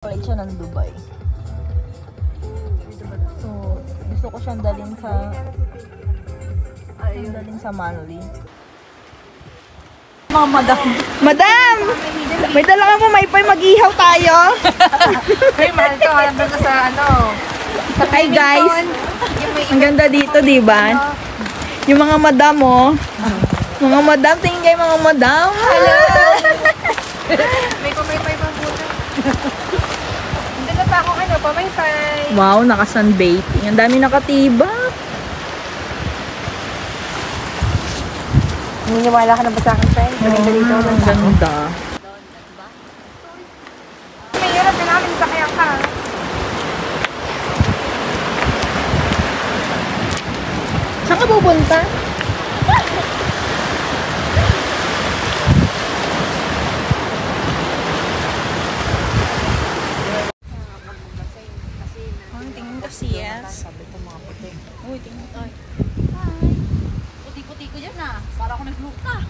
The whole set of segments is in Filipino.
Flight siya ng Dubai. So, gusto ko siyang dalhin sa Manly. Mga madam! Madam! May dala ka mo, may mag-ihaw tayo. Hey, mahal to. Nandun ka sa ano. Hi guys! Ang ganda dito, diba? Yung mga madam, oh. Mga madam, tingin kayo mga madam. Hello! May pamaypay pang puto. Hindi na pa akong ano, pamaypay. Wow, naka-sunbathing. Ang dami nakatiba. Naniniwala ka na ba sa akin, friend? Maganda dito. Ang ganda. May hirap din namin sa kaya ka. Saan ka pupunta? Tingin kasi yes. Uy, tingin ko. Puti-puti ko dyan ah. Para ako nag-luka.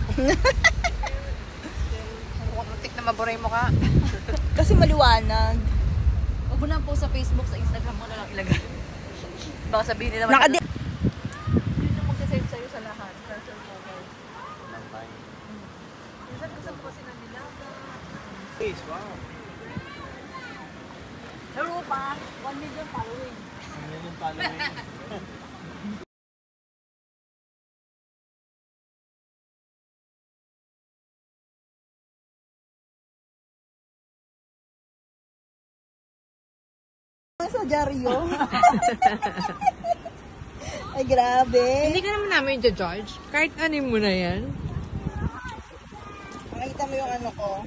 Tik na maburay mo ka. Kasi maliwanag. Huwag mo na po sa Facebook, sa Instagram mo na lang ilagay. Baka sabihin nila Nakadi... Hindi na magsasave sa'yo sa lahat. Personal photo. Minsan kasama ko kasi nila. Wow. Pero pa, 1 million following. 1 million following. Sa dyaryo. Ay, grabe. Hindi ka naman namin i-judge. Kahit ano mo na yan. Makita mo yung ano ko.